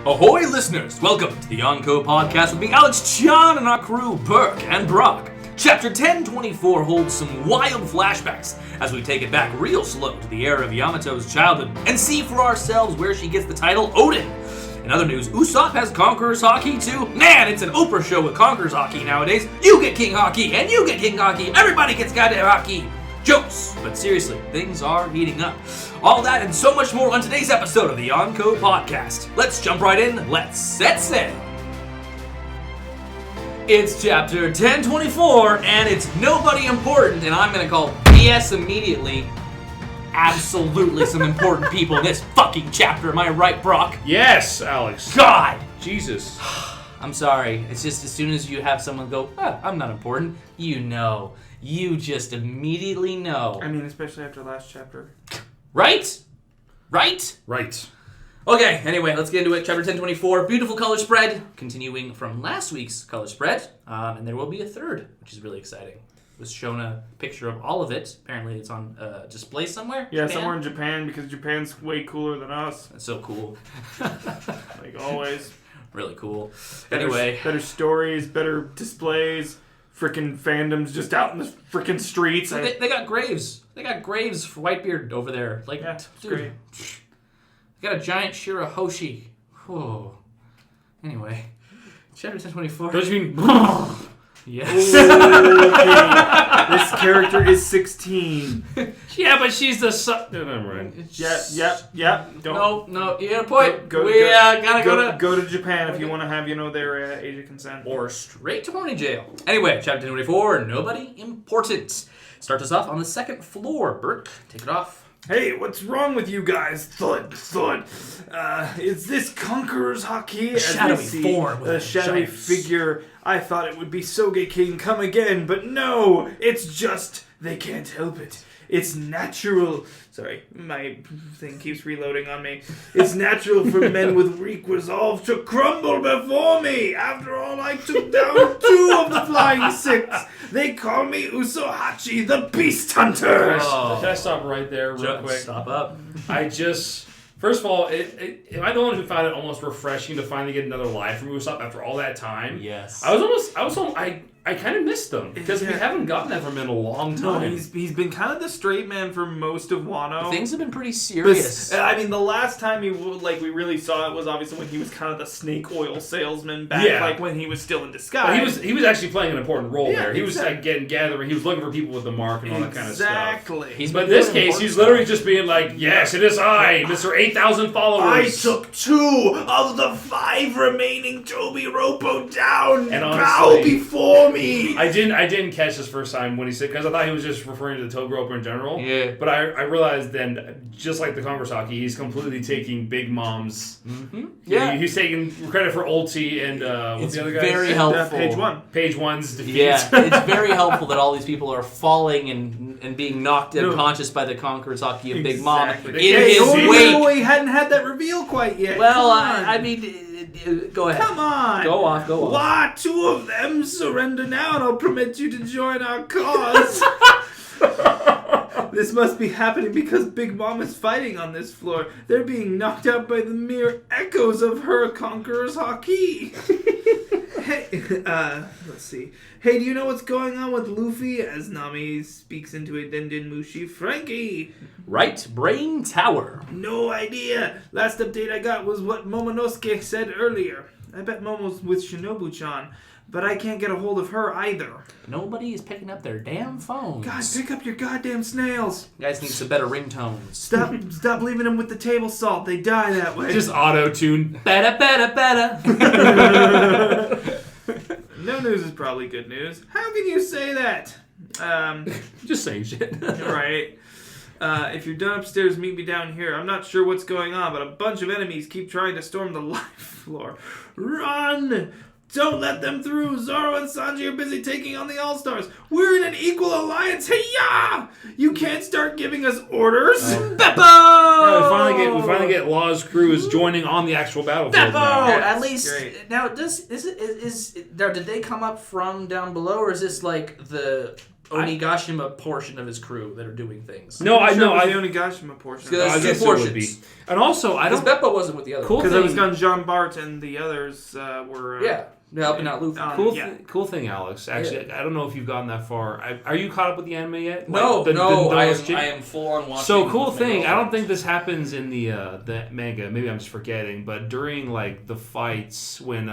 Ahoy listeners, welcome to the Yonko Podcast with me, Alex Chan, and our crew, Burke and Brock. Chapter 1024 holds some wild flashbacks as we take it back real slow to the era of Yamato's childhood and see for ourselves where she gets the title Oden. In other news, Usopps has Conqueror's Haki too. Man, it's an Oprah show with Conqueror's Haki nowadays. You get King Haki, and you get King Haki. Everybody gets goddamn Haki. Jokes, but seriously, things are heating up. All that and so much more on today's episode of the Yonko Podcast. Let's jump right in. Let's set sail. It's chapter 1024, and it's nobody important, and I'm gonna call BS immediately. Absolutely some important people in this fucking chapter. Am I right, Brock? Yes, Alex. God! Jesus. I'm sorry. It's just as soon as you have someone go, I'm not important, you know. You just immediately know. I mean, especially after last chapter. Right? Right? Right. Okay, anyway, let's get into it. Chapter 1024, beautiful color spread. Continuing from last week's color spread. And there will be a third, which is really exciting. Was shown a picture of all of it. Apparently it's on display somewhere. Yeah, Japan? somewhere in Japan, because Japan's way cooler than us. That's so cool. Like always. Really cool. Better stories, better displays. Freaking fandoms just out in the freaking streets. They got graves. They got graves for Whitebeard over there. Like, yeah, it's dude, great. They got a giant Shirahoshi. Whoa. Anyway, chapter 1024. Don't you mean... Yes. Okay. This character is 16. Yeah, but she's the son... No, never mind. Yep. No, you got a point. Go to Japan if you want to have, their age of consent. Or straight to horny jail. Anyway, chapter 1024, nobody important. Start us off on the second floor. Burke, take it off. Hey, what's wrong with you guys? Thud. Is this Conqueror's Haki? Shadowy form. The shadowy figure. I thought it would be Sogeking come again, but no! It's just, they can't help it. It's natural. Sorry, my thing keeps reloading on me. It's natural for men with weak resolve to crumble before me. After all, I took down 2 of the Flying 6. They call me Usohachi, the Beast Hunter. Can I stop right there real quick? Stop up. First of all, am I the one who found it almost refreshing to finally get another line from Usopp after all that time? Yes. I kind of missed them because we haven't gotten that from him in a long time. No, he's been kind of the straight man for most of Wano. Things have been pretty serious. But, I mean, the last time we really saw it was obviously when he was kind of the snake oil salesman back, like when he was still in disguise. But he was actually playing an important role there. He was gathering. He was looking for people with the mark and all that kind of stuff. Exactly. But in this case, he's literally just being like, "Yes, it is I, Mr. 8,000 followers. I took 2 of the 5 remaining Toby Roppo down. And bow before me." I didn't catch this first time when he said, because I thought he was just referring to the Toby Roper in general. Yeah. But I realized then, just like the Conqueror's Haki, he's completely taking Big Mom's. Mm-hmm. Yeah. He's taking credit for Ulti and what's the other guy? Very helpful. Page 1's defeat. Yeah, it's very helpful that all these people are falling and being knocked unconscious by the Conqueror's Haki of Big Mom. In his wake. No, he hadn't had that reveal quite yet. Well, I mean... Go ahead. Come on. Go off. Why, 2 of them surrender now and I'll permit you to join our cause. This must be happening because Big Mom is fighting on this floor. They're being knocked out by the mere echoes of her Conqueror's Haki. Hey, let's see. Hey, do you know what's going on with Luffy? As Nami speaks into a Denden Mushi. Frankie! Right brain tower. No idea. Last update I got was what Momonosuke said earlier. I bet Momo's with Shinobu-chan, but I can't get a hold of her either. Nobody is picking up their damn phones. God, pick up your goddamn snails. You guys need some better ringtones. Stop leaving them with the table salt. They die that way. Just auto-tune. Better. No news is probably good news. How can you say that? Just saying shit. Right. If you're done upstairs, meet me down here. I'm not sure what's going on, but a bunch of enemies keep trying to storm the life floor. Run! Don't let them through. Zoro and Sanji are busy taking on the All-Stars. We're in an equal alliance. Hey-ya! You can't start giving us orders. Beppo! Yeah, we finally get Law's crew is joining on the actual battlefield Beppo! now. At least Great. now, did they come up from down below, or is this like the Onigashima portion of his crew that are doing things? No, I know. The Onigashima portion. There's I two guess it portions. would be. And also, I Because don't. Beppo wasn't with the other. Cool one. Because it was thing- gun Jean Bart and the others were... Yeah, they're helping out Luffy. Cool thing, Alex. Actually, I don't know if you've gotten that far. Are you caught up with the anime yet? No, I am full on watching. So cool thing. I don't think this happens in the manga. Maybe I'm just forgetting. But during like the fights when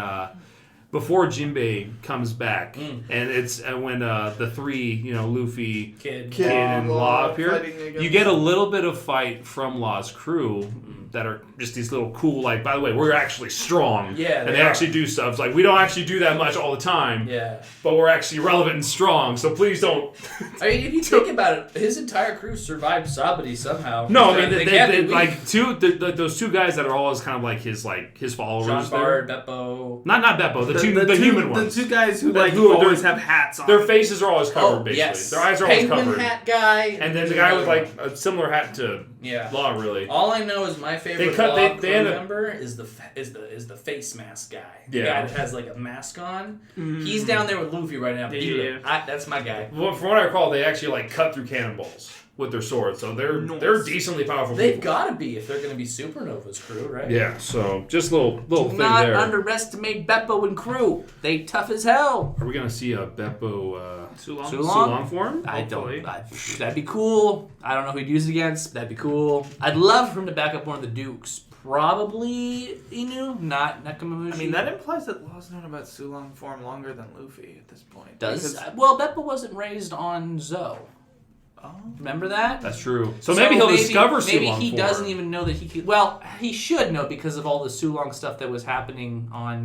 before Jinbei comes back, and it's when the three, Luffy, Kid, and Law appear, fighting you get a little bit of fight from Law's crew. That are just these little cool, like, by the way, we're actually strong. Yeah, and they actually do stuff. It's like, we don't actually do that much all the time. Yeah. But we're actually relevant and strong, so please don't. I mean, if you think about it, his entire crew survived Sabati somehow. No, I mean, they they like those two guys that are always kind of like his followers. Jean Bart, Beppo. Not Beppo, the human ones. The two guys who who always have hats on. Their faces are always covered, basically. Yes. Their eyes are always Penguin covered. hat guy. And then the guy with like a similar hat to Law, really. All I know is my favorite crew member is the face mask guy. The guy that has like a mask on. He's down there with Luffy right now. That's my guy. Well, from what I recall, they actually like cut through cannonballs with their swords, so they're decently powerful. They've got to be if they're going to be Supernova's crew, right? Yeah. So just little thing not there. underestimate Beppo and crew. They tough as hell. Are we gonna see a Beppo Sulong form? That'd be cool. I don't know who he'd use it against. That'd be cool. I'd love for him to back up one of the Dukes. Probably Inu, not Nekomamushi. I mean, that implies that Law's known about Sulong form longer than Luffy at this point. Well, Beppo wasn't raised on Zo. Oh. Remember that? That's true. So maybe he'll discover Sulong Maybe he form. doesn't even know that he could. Well, he should know because of all the Sulong stuff that was happening on.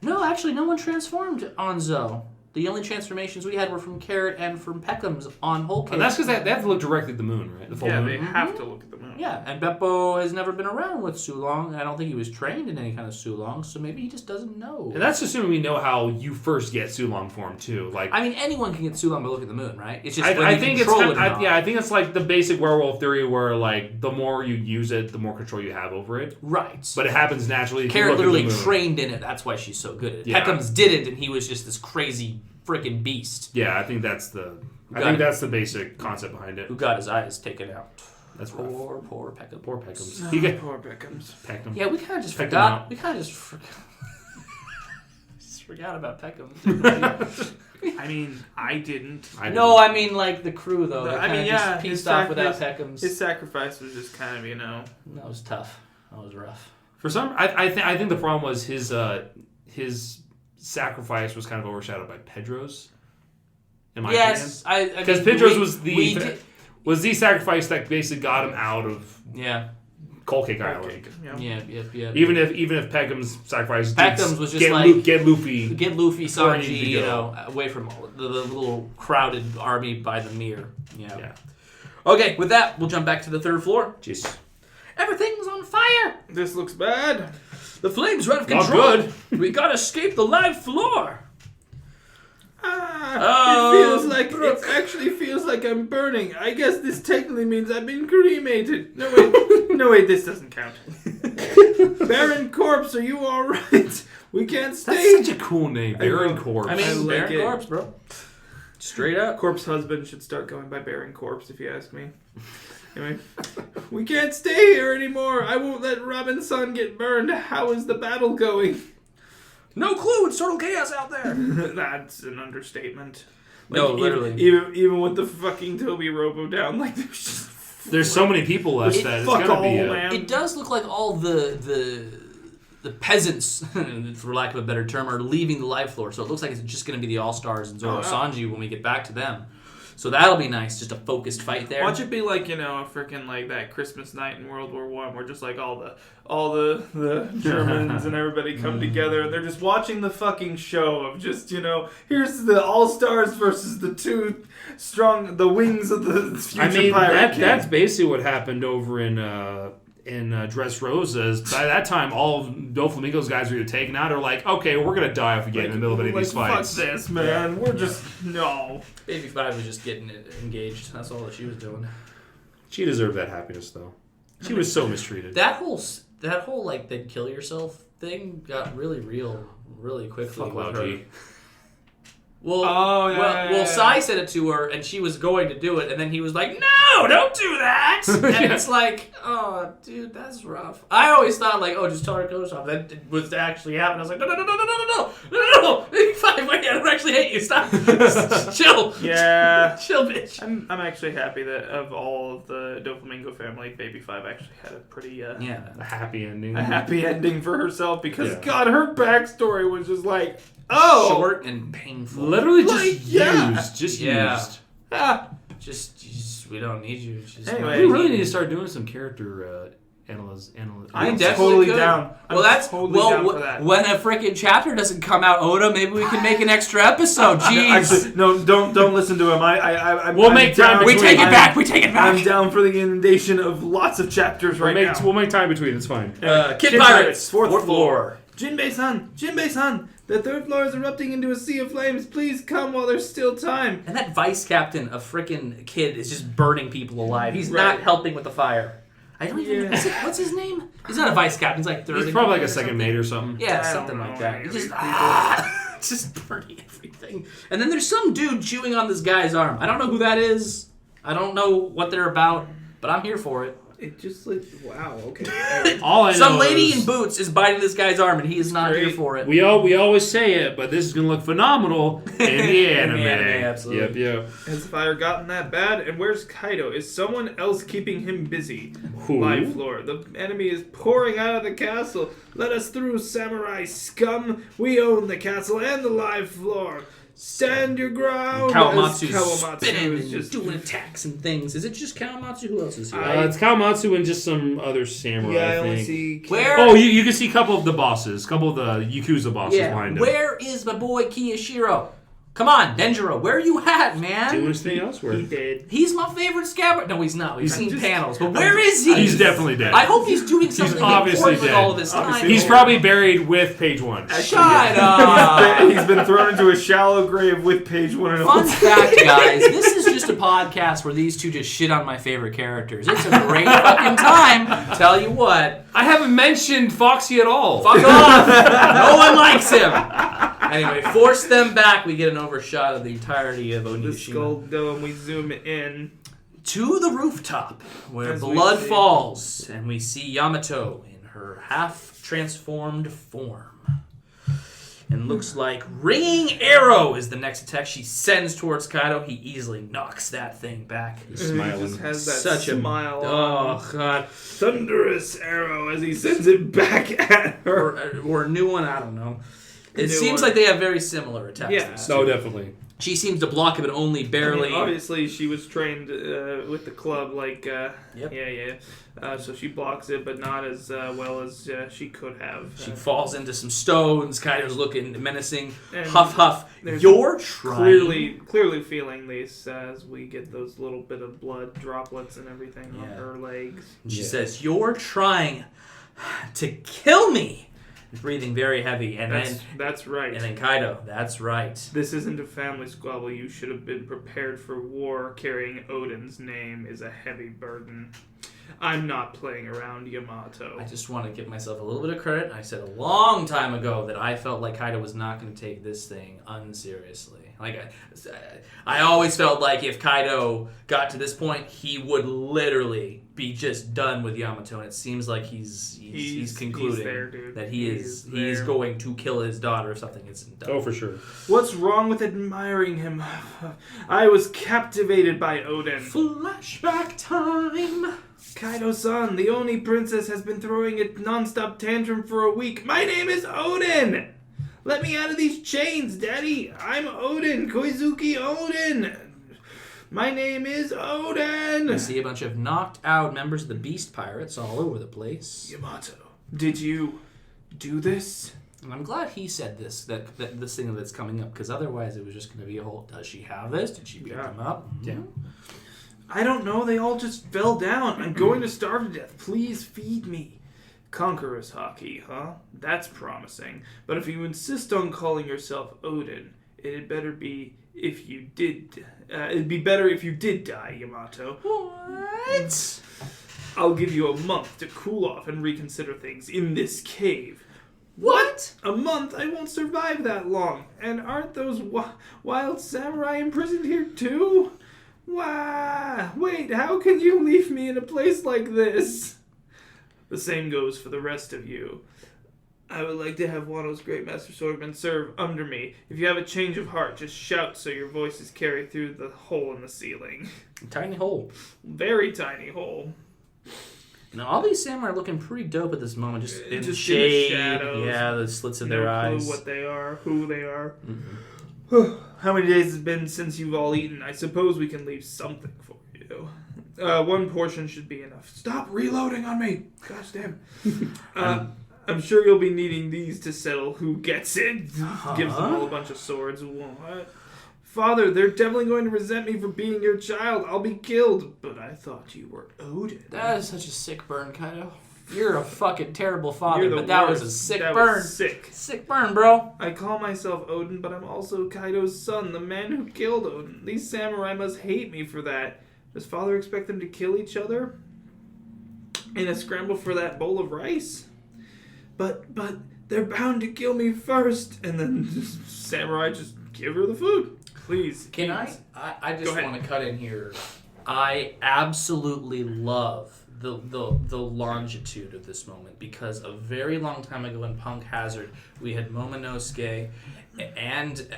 No, actually, no one transformed on Zo. The only transformations we had were from Carrot and from Peckham's on Whole Cake. And that's because they have to look directly at the moon, right? The full moon. They have to look at the moon. Yeah, and Beppo has never been around with Sulong. I don't think he was trained in any kind of Sulong, so maybe he just doesn't know. And that's assuming we know how you first get Sulong form too. Like, I mean, anyone can get Sulong by looking at the moon, right? It's just I think I think it's like the basic werewolf theory, where like the more you use it, the more control you have over it. Right. But it happens naturally. If Carrot you look at the literally moon. trained in it. That's why she's so good at it. Yeah. Peckham's didn't, and he was just this crazy freaking beast. Yeah, I think that's the basic concept behind it. Who got his eyes taken out. That's poor Peckham. Poor Peckham's. Poor Beckham's. Peckham. Yeah, we kind of just Pecked forgot. him out. We kind of just forgot about Peckham. I mean, I didn't. No, I mean like the crew though. The- They I mean, kinda yeah, just his pieced off without sacrifice- Peckham's. His sacrifice was just kind of, That was tough. That was rough. For some, I think the problem was his sacrifice was kind of overshadowed by Pedro's. In my Yes, opinion, I because mean, Pedro's was the sacrifice that basically got him out of Cold Cake Island. Yeah. Even if Peckham's sacrifice Peckham's was just get Luffy, Sanji, away from the little crowded army by the mirror. Yeah. Okay, with that, we'll jump back to the third floor. Jeez. Everything's on fire. This looks bad. The flames are out of Not control. good. We gotta escape the live floor. It actually feels like I'm burning. I guess this technically means I've been cremated. No wait, this doesn't count. Baron Corpse, are you alright? We can't stay. That's such a cool name, Baron Corpse. I mean, I like Baron it. Corpse, bro. Straight up. Corpse husband should start going by Baron Corpse, if you ask me. Anyway, we can't stay here anymore. I won't let Robin's son get burned. How is the battle going? No clue. It's total chaos out there. That's an understatement. No, literally. Even with the fucking Toby Robo down, like there's so many people left that it's gonna be. man. It does look like all the peasants, for lack of a better term, are leaving the live floor. So it looks like it's just going to be the All-Stars and Zoro Sanji when we get back to them. So that'll be nice, just a focused fight there. Watch it be like, a freaking like that Christmas night in World War I, where just like all the Germans and everybody come together and they're just watching the fucking show of just, here's the All-Stars versus the the wings of the future pirate king. That's basically what happened over in Dressrosa. By that time, all of Doflamingo's guys were either taken out or like, okay, we're gonna die if we get in the middle of any of these fights. Fuck this, man. We're just no. Baby 5 was just getting engaged. That's all that she was doing. She deserved that happiness, though. She was so mistreated. That whole like then kill yourself thing got really real really quickly. Fuck with Logi. her. Well, Sai said it to her, and she was going to do it, and then he was like, "No, don't do that." And it's like, "Oh, dude, that's rough." I always thought like, "Oh, just tell her to kill herself." Then it was actually happening. I was like, "No, fine, wait, I don't actually hate you. Stop, chill, Yeah, chill, bitch." I'm actually happy that of all of the Doflamingo family, Baby 5 actually had a pretty A happy ending. a happy ending for herself because Yeah. God, her backstory was just like, oh, Short and painful. Literally just Like, yeah. used. Just Yeah. used. Just we don't need you. Just Anyway. We really need to start doing some character analysis. I'm definitely totally could. down. Well, that's totally well. down for that. When a freaking chapter doesn't come out, Oda, maybe we can make an extra episode. Jeez. Actually, no, don't listen to him. We'll I'm make down. time we between. take it back. We take it I'm back. down for the inundation of lots of chapters right now. We'll make time between. It's fine. Kid Pirates, fourth floor. Jinbei-san, the third floor is erupting into a sea of flames. Please come while there's still time. And that vice captain, a freaking kid, is just burning people alive. He's Right. not helping with the fire. I don't even. Yeah. What's his name? He's not a vice captain. He's like third. He's in probably like a command or second something. mate or something. Yeah, I something don't like know that. any He's of just these just burning everything. And then there's some dude chewing on this guy's arm. I don't know who that is. I don't know what they're about, but I'm here for it. It just like, wow, okay. All I know Some lady is in boots is biting this guy's arm, and he is not here Great. for it. we always say it, but this is gonna look phenomenal in the In anime. the anime, absolutely. Yep. Has the fire gotten that bad? And where's Kaido? Is someone else keeping him busy? Who? Live floor. The enemy is pouring out of the castle. Let us through, samurai scum. We own the castle and the live floor. Stand your ground. Kawamatsu's As Kawamatsu spinning is and just doing attacks and things. Is it just Kawamatsu? Who else is here? It's Kawamatsu and just some other samurai. Yeah, I I only think. see. Where? Oh, you can see a couple of the bosses, a couple of the Yakuza bosses behind him. Where is my boy Kiyashiro? Come on, Denjiro, where you at, man? Doing his thing elsewhere. He did. He's my favorite scabber. No, he's not. We've seen just- panels, but where is he? He's definitely dead. I hope he's doing something obviously important with dead. all of this time. Obviously He's probably buried with page 1. Shut up. He's been thrown into a shallow grave with page 1 and Fun all. fact, guys, this is just a podcast where these two just shit on my favorite characters. It's a great fucking time. Tell you what. I haven't mentioned Foxy at all. Fuck off. No one likes him. Anyway, force them back. We get an overshot of the entirety of The Onishima. skull dome. We zoom in. To the rooftop, where As we blood see. falls, and we see Yamato in her half-transformed form. And looks like Ringing Arrow is the next attack she sends towards Kaido. He easily knocks that thing back. He's He smiling. just has that Such a smile. Oh, God. Thunderous arrow as he sends it back at her. Or a new one, I don't know. It New seems one. like they have very similar attacks. Yeah. these No, two. definitely. She seems to block it, but only barely. I mean, obviously, she was trained with the club, like, Yep. yeah. So she blocks it, but not as well as she could have. She falls into some stones. Kaido's looking menacing. And Huff, huff. there's You're trying. clearly feeling this as we get those little bit of blood droplets and everything on Yeah. her legs. She Yeah. says, "You're trying to kill me." Breathing very heavy, and That's right. then Kaido, "That's right." This isn't a family squabble. You should have been prepared for war. Carrying Oden's name is a heavy burden. I'm not playing around, Yamato. I just want to give myself a little bit of credit. I said a long time ago that I felt like Kaido was not going to take this thing unseriously. Like, I always felt like if Kaido got to this point, he would literally be just done with Yamato. And it seems like he's concluding he's there, dude. that he's there. going to kill his daughter if something isn't done. Oh, for sure. What's wrong with admiring him? I was captivated by Oden. Flashback time. Kaido-san, the Oni princess has been throwing a non-stop tantrum for a week. My name is Oden! Let me out of these chains, Daddy! I'm Oden! Koizuki Oden! My name is Oden! I see a bunch of knocked out members of the Beast Pirates all over the place. Yamato, did you do this? And I'm glad he said this, that this thing that's coming up, because otherwise it was just going to be a whole, does she have this? Did she pick them up? Yeah. I don't know, they all just fell down. I'm going to starve to death. Please feed me. Conqueror's haki, huh? That's promising. But if you insist on calling yourself Oden, it'd better be if you did. It'd be better if you did die, Yamato. What? I'll give you a month to cool off and reconsider things in this cave. What? A month? I won't survive that long. And aren't those wild samurai imprisoned here too? Why? Wait, how can you leave me in a place like this? The same goes for the rest of you. I would like to have Wano's great master swordsman serve under me. If you have a change of heart, just shout so your voice is carried through the hole in the ceiling. Tiny hole. Very tiny hole. Now, all these samurai are looking pretty dope at this moment. Just in Just shade. in the shadows. Yeah, the slits of their eyes. No clue what they are, who they are. Mm-hmm. How many days has it been since you've all eaten? I suppose we can leave something for you. One portion should be enough. Stop reloading on me! Gosh damn. I'm sure you'll be needing these to settle who gets it. Gives them all a bunch of swords. What? Father, they're definitely going to resent me for being your child. I'll be killed. But I thought you were Oden. That is such a sick burn, Kaido. You're a fucking terrible father, You're the but that worst. was a sick That burn. was sick. Sick burn, bro. I call myself Oden, but I'm also Kaido's son, the man who killed Oden. These samurai must hate me for that. Does father expect them to kill each other? In a scramble for that bowl of rice? But they're bound to kill me first. And then samurai just give her the food. Please. Can please. I just want to cut in here. I absolutely love the longitude of this moment, because a very long time ago in Punk Hazard, we had Momonosuke and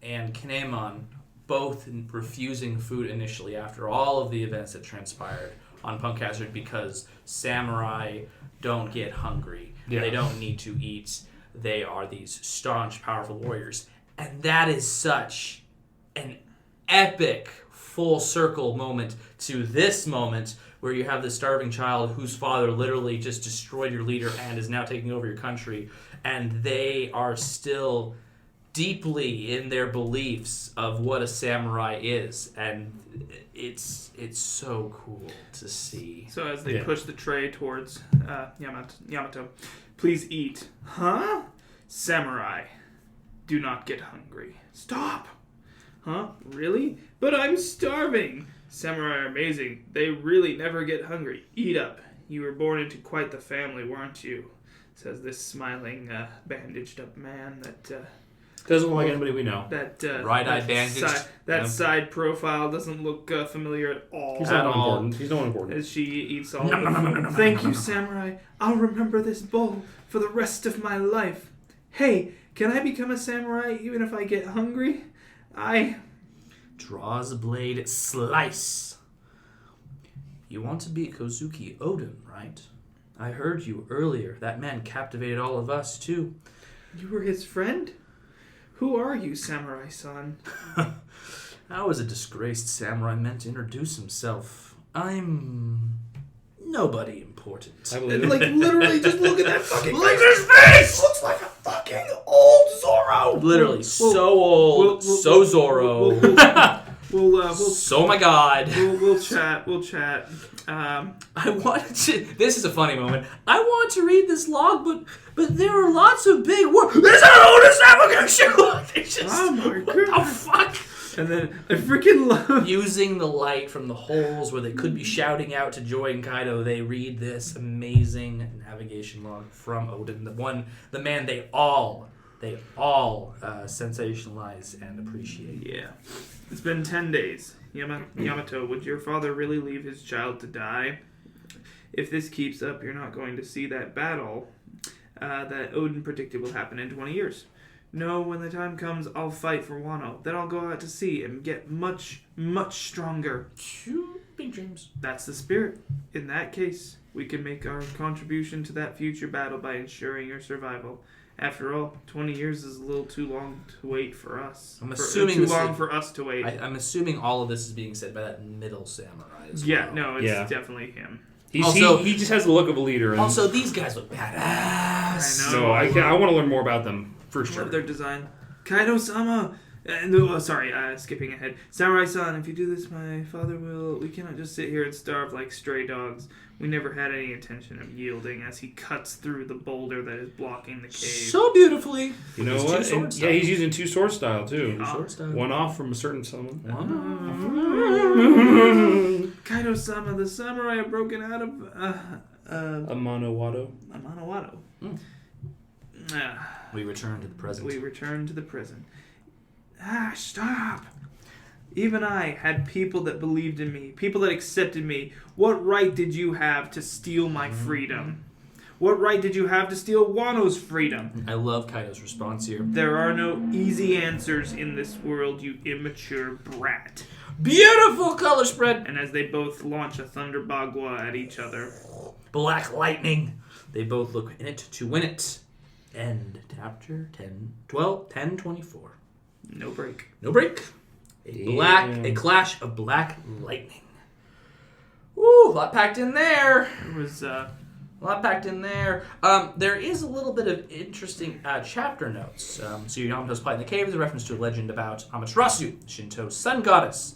Kinemon both refusing food initially after all of the events that transpired on Punk Hazard because samurai don't get hungry. Yeah. They don't need to eat. They are these staunch, powerful warriors. And that is such an epic full circle moment to this moment where you have this starving child whose father literally just destroyed your leader and is now taking over your country, and they are still deeply in their beliefs of what a samurai is, and it's so cool to see. So as they push the tray towards Yamato, please eat. Huh? Samurai, do not get hungry. Stop! Huh? Really? But I'm starving! Samurai are amazing. They really never get hungry. Eat up. You were born into quite the family, weren't you? Says this smiling, bandaged up man that... doesn't look like anybody we know. That right-eye bandaged. Side profile doesn't look familiar at all. He's not important. He's no important. As she eats all the food. Thank you, Samurai. I'll remember this bowl for the rest of my life. Hey, can I become a samurai even if I get hungry? Draws a blade, slice. You want to be Kozuki Oden, right? I heard you earlier. That man captivated all of us, too. You were his friend? Who are you, samurai-san? How is a disgraced samurai meant to introduce himself? I'm nobody important. Like, literally, just look at that fucking face. Look at his face! Looks like a fucking old ZORO. Literally, so old, so ZORO. So my God. We'll chat. I wanted to. This is a funny moment. I want to read this log, but there are lots of big words. There's an oldest application. Oh my God! What the fuck? And then I freaking love using the light from the holes where they could be shouting out to Joy and Kaido. They read this amazing navigation log from Oden, the man they all sensationalize and appreciate. Yeah. It's been 10 days. Yamato, would your father really leave his child to die? If this keeps up, you're not going to see that battle that Oden predicted will happen in 20 years. No, when the time comes, I'll fight for Wano. Then I'll go out to sea and get much, much stronger. Big dreams. That's the spirit. In that case, we can make our contribution to that future battle by ensuring your survival. After all, 20 years is a little too long to wait for us. I'm assuming for us to wait. I'm assuming all of this is being said by that middle samurai as well. Yeah, no, it's definitely him. He just has the look of a leader. And also, these guys look badass. I know. So I want to learn more about them for sure. Love their design. Kaido-sama, Skipping ahead. Samurai-san, if you do this, my father will... We cannot just sit here and starve like stray dogs. We never had any intention of yielding as he cuts through the boulder that is blocking the cave. So beautifully. You know what? Yeah, he's using 2 sword style, too. One off from a certain someone. Kaido-sama, the samurai have broken out of... Amano Wado. We return to the present. Stop! Even I had people that believed in me, people that accepted me. What right did you have to steal my freedom? What right did you have to steal Wano's freedom? I love Kaido's response here. There are no easy answers in this world, you immature brat. Beautiful color spread! And as they both launch a Thunder Bagua at each other. Black lightning. They both look in it to win it. End chapter 10:24. No break. A clash of black lightning. Ooh, a lot packed in there. It was a lot packed in there. There is a little bit of interesting chapter notes. So Yamato's plight in the cave is a reference to a legend about Amaterasu, Shinto's sun goddess.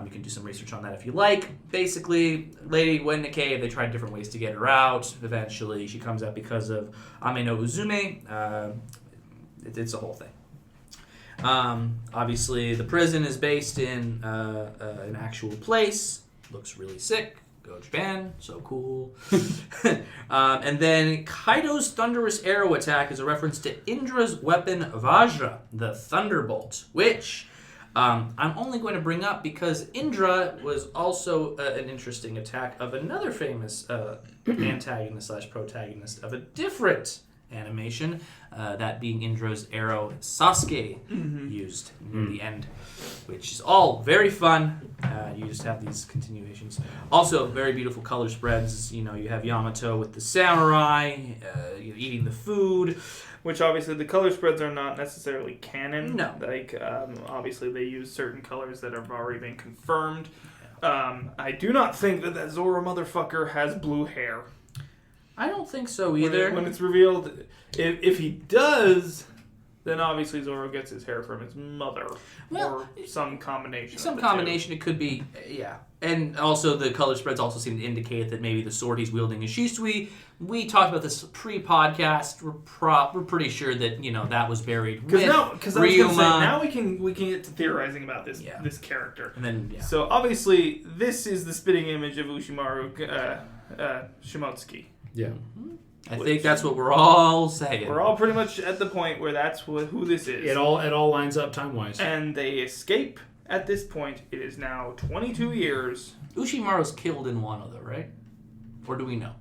You can do some research on that if you like. Basically, lady went in a cave. They tried different ways to get her out. Eventually, she comes out because of Ame no Uzume. It's a whole thing. Obviously, the prison is based in an actual place. Looks really sick. Go Japan. So cool. And then Kaido's thunderous arrow attack is a reference to Indra's weapon Vajra, the Thunderbolt, which... I'm only going to bring up because Indra was also an interesting attack of another famous antagonist/protagonist of a different animation, that being Indra's arrow Sasuke used near the end, which is all very fun. You just have these continuations. Also, very beautiful color spreads. You have Yamato with the samurai, eating the food. Which obviously the color spreads are not necessarily canon. No. Obviously they use certain colors that have already been confirmed. I do not think that ZORO motherfucker has blue hair. I don't think so either. When it's revealed, if he does, then obviously ZORO gets his hair from his mother. Or some combination. It could be, yeah. And also the color spreads also seem to indicate that maybe the sword he's wielding is Shisui. We talked about this pre-podcast. We're pretty sure that that was buried with Ryuma. Because I was going to say, now we can get to theorizing about this character. And then So obviously this is the spitting image of Ushimaru Shimotsuki. Yeah. I think that's what we're all saying. We're all pretty much at the point where that's who this is. It all lines up time-wise. And they escape at this point. It is now 22 years. Ushimaru's killed in Wano, though, right? Or do we know?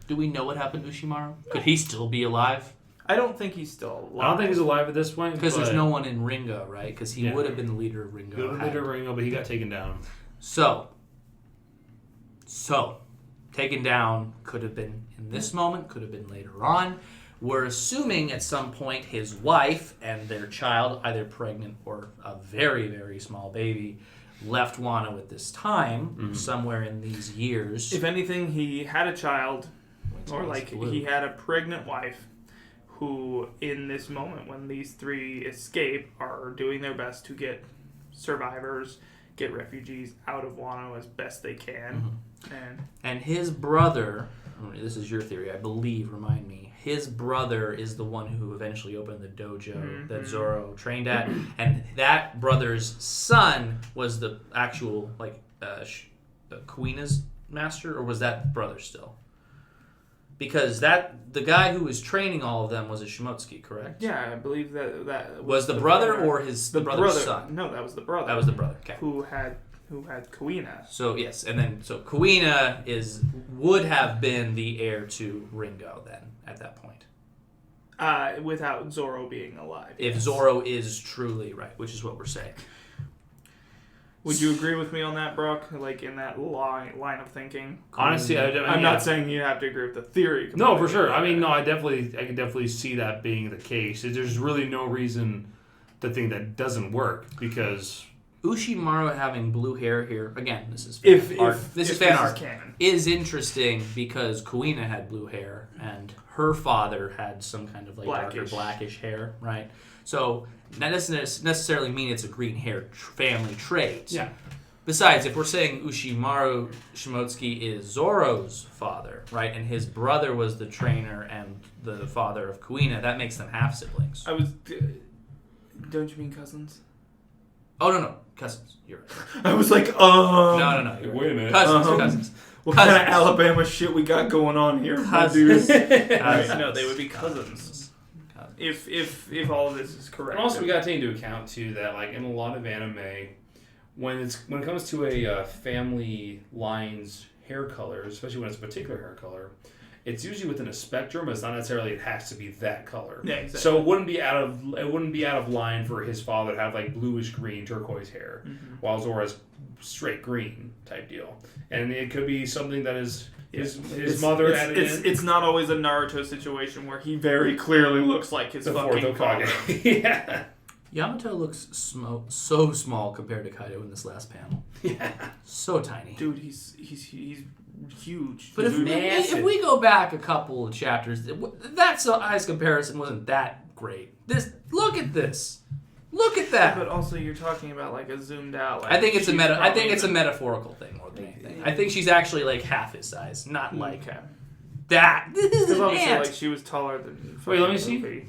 Do we know what happened to Ushimaru? Could he still be alive? I don't think he's still alive. I don't think he's alive at this point. Because there's no one in Ringo, right? Because he would have been the leader of Ringo. He would have been the leader of Ringo, but he got taken down. So, taken down could have been in this moment, could have been later on. We're assuming at some point his wife and their child, either pregnant or a very, very small baby, left Wano at this time, somewhere in these years. If anything, he had a child, or he had a pregnant wife, who in this moment when these three escape are doing their best to get survivors, get refugees out of Wano as best they can. And his brother, this is your theory, I believe, remind me, his brother is the one who eventually opened the dojo that ZORO trained at, and that brother's son was the actual, Kuina's master, or was that brother still? Because the guy who was training all of them was a Shimotsuki, correct? Yeah, I believe that was the brother or the brother's son? No, that was the brother. That was the brother. Okay. Who had Kuina. So yes, and then Kuina would have been the heir to Ringo then at that point. Without ZORO being alive. If ZORO is truly right, which is what we're saying. Would you agree with me on that, Brock? In that line of thinking? Honestly, I'm not saying you have to agree with the theory. No, for sure. I can definitely see that being the case. There's really no reason to think that doesn't work because Ushimaru having blue hair here, again, this is fan art, canon. is interesting because Kuina had blue hair and her father had some kind of like darker blackish hair, right? So that doesn't necessarily mean it's a green hair family trait. Yeah. Besides, if we're saying Ushimaru Shimotsuki is Zoro's father, right, and his brother was the trainer and the father of Kuina, that makes them half siblings. Don't you mean cousins? Oh no, cousins. You're right. I was like, No. Wait a minute. Cousins. What kind of Alabama shit we got going on here, Cousins. No, they would be cousins. If all of this is correct. And also, we got to take into account too that like in a lot of anime, when it comes to a family line's hair color, especially when it's a particular hair color, it's usually within a spectrum, but it's not necessarily it has to be that color. Yeah, exactly. So it wouldn't be out of line for his father to have like bluish green turquoise hair, while Zoro has straight green type deal. And it could be something that is his mother added in. It's not always a Naruto situation where he very clearly looks like his fucking father. Yeah. Yamato looks so small compared to Kaido in this last panel. Yeah. So tiny. Dude, he's huge. But if we go back a couple of chapters, that size comparison wasn't that great. Look at this. Look at that. But also, you're talking about like a zoomed out. Like, I think it's a metaphorical thing more than anything. I think she's actually like half his size, not like that. This is an obviously, ant. like she was taller than. Wait, let me see.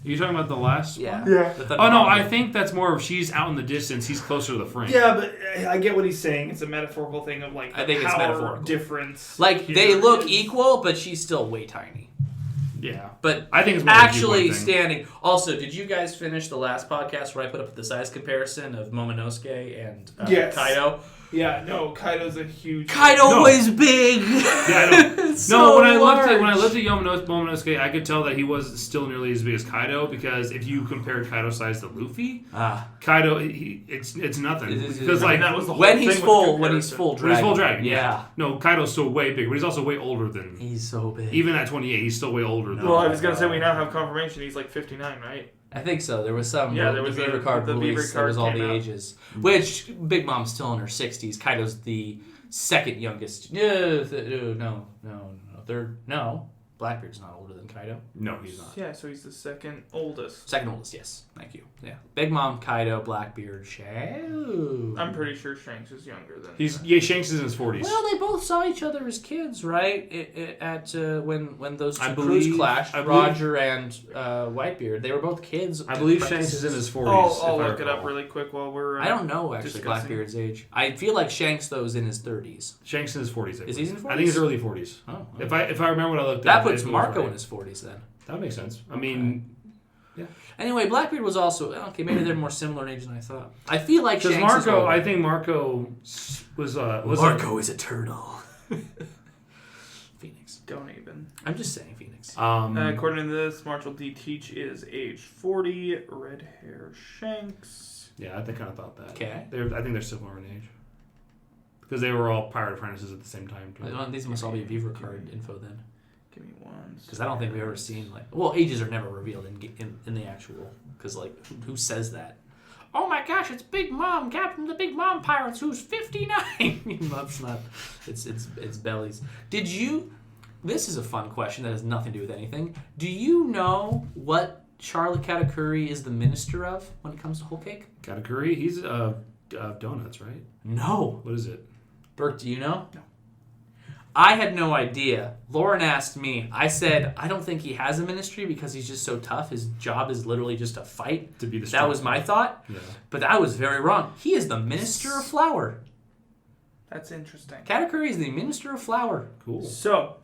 Are you talking about the last one? Yeah. Oh no, I think that's more of she's out in the distance. He's closer to the frame. Yeah, but I get what he's saying. It's a metaphorical thing of like I think it's metaphorical difference. Like they look equal, but she's still way tiny. Yeah, but I think it's more actually standing. Also, did you guys finish the last podcast where I put up the size comparison of Momonosuke and Kaido? Yeah, no, Kaido's a huge. Kaido was big. Yeah, I know. So when I looked at Momonosuke, I could tell that he was still nearly as big as Kaido because if you compared Kaido's size to Luffy, Kaido it's nothing. Because like that was the whole when thing he's full dragon. Yeah. No, Kaido's still way bigger, but he's also way older than. He's so big. Even at 28, he's still way older than. Well, I was gonna say we now have confirmation he's like 59, right? I think so. There was some. Yeah, there was the Beaver card release. There was all the ages. Which Big Mom's still in her 60s. Kaido's the second youngest. No. Third. No. Blackbeard's not older than Kaido. No, he's not. Yeah, so he's the second oldest. Second oldest, yes. Thank you. Yeah. Big Mom, Kaido, Blackbeard, Shanks. I'm pretty sure Shanks is younger than. Shanks is in his 40s. Well, they both saw each other as kids, right? When those two crews clashed, Roger and Whitebeard, they were both kids. I believe Shanks is in his 40s. I'll look it up really quick while we're. I don't know actually Blackbeard's age. I feel like Shanks though is in his 30s. Shanks in his 40s. Is he in his 40s? I think he's early 40s. Oh. If I remember what I looked at. That puts Marco in his 40s then. That makes sense. I mean, yeah. Anyway, Blackbeard was also maybe they're more similar in age than I thought. I feel like because Shanks Marco. I think Marco was Marco is a turtle. Phoenix. Don't even. I'm just saying Phoenix. According to this, Marshall D. Teach is age 40. Red hair Shanks. Yeah, I kind of thought that. Okay. I think they're similar in age. Because they were all pirate apprentices at the same time. These must all be Beaver card info then. Give me one. Because I don't think we've ever seen ages are never revealed in the actual. Because who says that? Oh my gosh, it's Big Mom, Captain the Big Mom Pirates, who's 59. That's not. It's bellies. Did you? This is a fun question that has nothing to do with anything. Do you know what Charlie Katakuri is the minister of when it comes to whole cake? Katakuri, he's donuts, right? No. What is it? Burke, do you know? No. I had no idea. Lauren asked me. I said, I don't think he has a ministry because he's just so tough. His job is literally just to fight. To be the That was my thought. Yeah. But I was very wrong. He is the minister of flour. That's interesting. Katakuri is the minister of flour. Cool. So,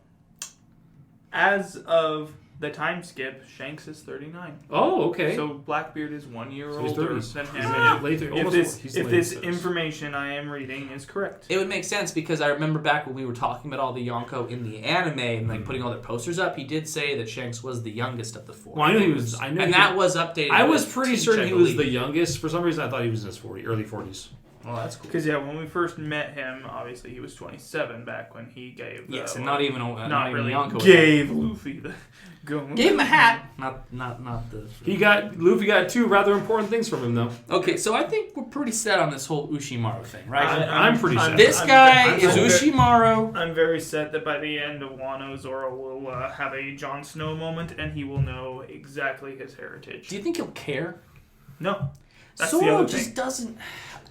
as of the time skip, Shanks is 39. Oh, okay. So Blackbeard is 1 year he's older 30s. than He's him. if this information I am reading is correct. It would make sense because I remember back when we were talking about all the Yonko in the anime and putting all their posters up, he did say that Shanks was the youngest of the four. Well, I knew he was. That was updated. I was pretty certain he was the youngest. For some reason, I thought he was in his early 40s. Oh, that's cool. Because when we first met him, obviously he was 27 back when he gave. Yes, and not even really Yonko gave Luffy the go. Gave him a hat. Not the. Luffy got 2 rather important things from him though. Okay, so I think we're pretty set on this whole Ushimaru thing, right? I'm pretty set. This guy is Ushimaru. I'm very set that by the end of Wano, Zoro will have a Jon Snow moment, and he will know exactly his heritage. Do you think he'll care? No. That's Zoro the other just thing. doesn't.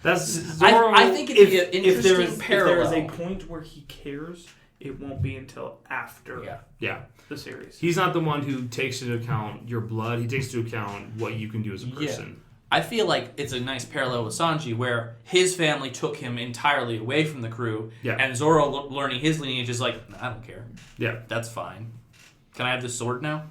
That's Zoro. I think it'd be an interesting parallel. If there is a point where he cares, it won't be until after the series. He's not the one who takes into account your blood. He takes into account what you can do as a person. I feel like it's a nice parallel with Sanji, where his family took him entirely away from the crew, and Zoro learning his lineage is like, I don't care. Yeah, that's fine. Can I have this sword now?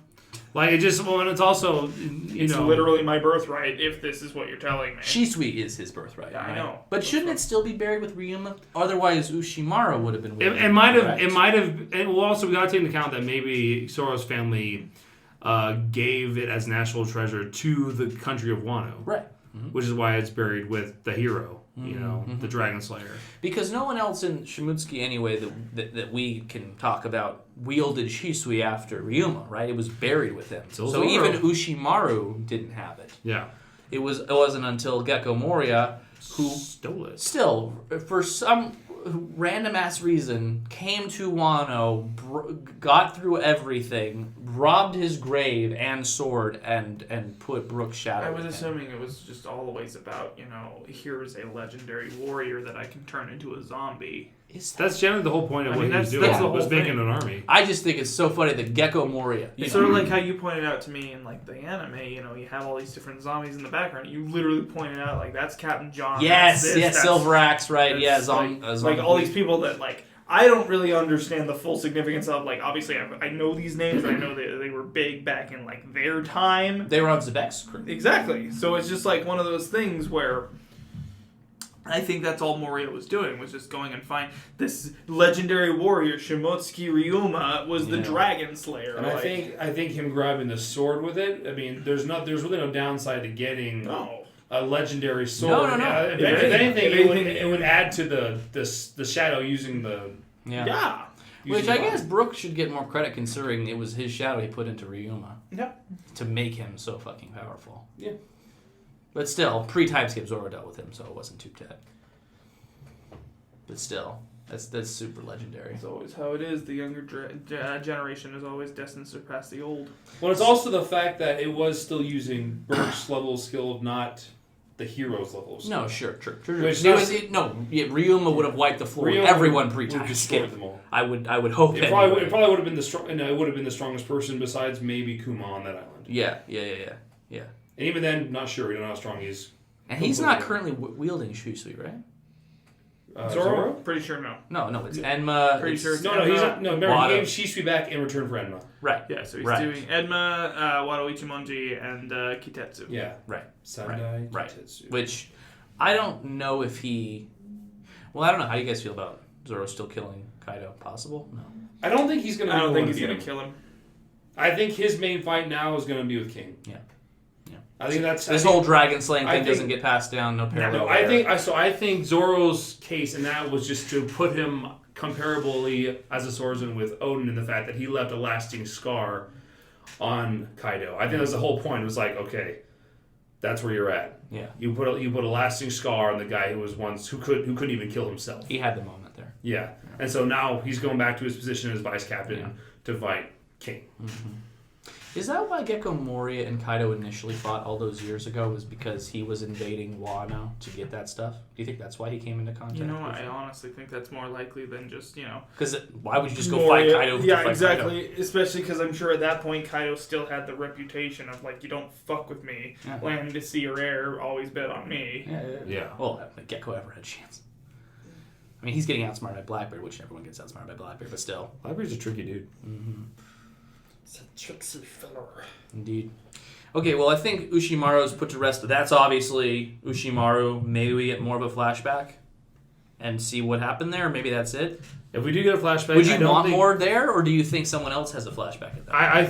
Like, it just, well, and it's also, it's literally my birthright if this is what you're telling me. Shisui is his birthright. Yeah, right? I know. But shouldn't it still be buried with Ryuma? Otherwise, Ushimaru would have been. It might have. And well, also we got to take into account that maybe Zoro's family gave it as national treasure to the country of Wano, right? Which is why it's buried with the hero, the Dragon Slayer. Because no one else in Shimotsuki, anyway, that we can talk about, wielded Shisui after Ryuma, right? It was buried with him. So even Ushimaru didn't have it. Yeah. It wasn't until Gecko Moria who stole it. Still, for some random ass reason, came to Wano, got through everything, robbed his grave and sword, and put Brook's shadow. I was assuming it was just always about, here's a legendary warrior that I can turn into a zombie. That's generally the whole point of what he was doing. That's the was whole making thing. an army. I just think it's so funny that Gecko Moria. It's sort of like how you pointed out to me in the anime. You have all these different zombies in the background. You literally pointed out that's Captain John. Yes, Silver Axe, right? Yeah, all these people that I don't really understand the full significance of. Obviously, I know these names. I know they were big back in their time. They were on Zebek's crew. Exactly. So it's just one of those things where. I think that's all Moria was doing, was just going and find this legendary warrior, Shimotsuki Ryuma, was the Dragon Slayer. And I think him grabbing the sword with it, I mean, there's really no downside to getting a legendary sword. No. If anything, it would add to the shadow using the... Yeah. Which I guess Brook should get more credit considering it was his shadow he put into Ryuma. Yeah. To make him so fucking powerful. Yeah. But still, pre-Timeskip Zoro dealt with him, so it wasn't too dead. But still, that's super legendary. It's always how it is. The younger generation is always destined to surpass the old. Well, it's also the fact that it was still using Burke's level of skill, not the hero's level of skill. No, sure. Ryuma would have wiped the floor with everyone pre-Timeskip. I would hope it probably would have been it would have been the strongest person besides maybe Kuma on that island. Yeah. And even then, not sure. We don't know how strong he is. And he's not currently wielding Shisui, right? Zoro? Pretty sure no. No, it's Enma. Pretty sure it's No, he's not. No, remember, he gave Shisui back in return for Enma. Right. Yeah, so he's doing Enma, Wado Ichimonji, and Kitetsu. Yeah. Right. Sandai, Kitetsu. Which, I don't know if he... Well, I don't know. How do you guys feel about Zoro still killing Kaido? Possible? No. I don't think he's going to I don't think he's going to kill him. I think his main fight now is going to be with King. Yeah. I think that's this whole dragon slaying thing doesn't get passed down. No parallel. No, I think Zoro's case in that was just to put him comparably as a swordsman with Oden in the fact that he left a lasting scar on Kaido. I think that's the whole point. It was okay, that's where you're at. Yeah. You put a lasting scar on the guy who was who couldn't even kill himself. He had the moment there. Yeah. And so now he's going back to his position as vice captain to fight King. Mm-hmm. Is that why Gecko Moria and Kaido initially fought all those years ago? Was because he was invading Wano to get that stuff? Do you think that's why he came into contact? I honestly think that's more likely than just, Because why would you just go fight Kaido? Yeah, exactly. Kaido? Especially because I'm sure at that point Kaido still had the reputation of, you don't fuck with me. Yeah. Land to sea or air, always bet on me. Yeah. Well, Gecko ever had a chance. I mean, he's getting outsmarted by Blackbeard, which everyone gets outsmarted by Blackbeard, but still. Blackbeard's a tricky dude. Mm-hmm. It's a tricksy fella. Indeed. Okay, well, I think Ushimaru's put to rest, but that's obviously Ushimaru. Maybe we get more of a flashback and see what happened there. Maybe that's it. If we do get a flashback, would you want more there, or do you think someone else has a flashback at that? I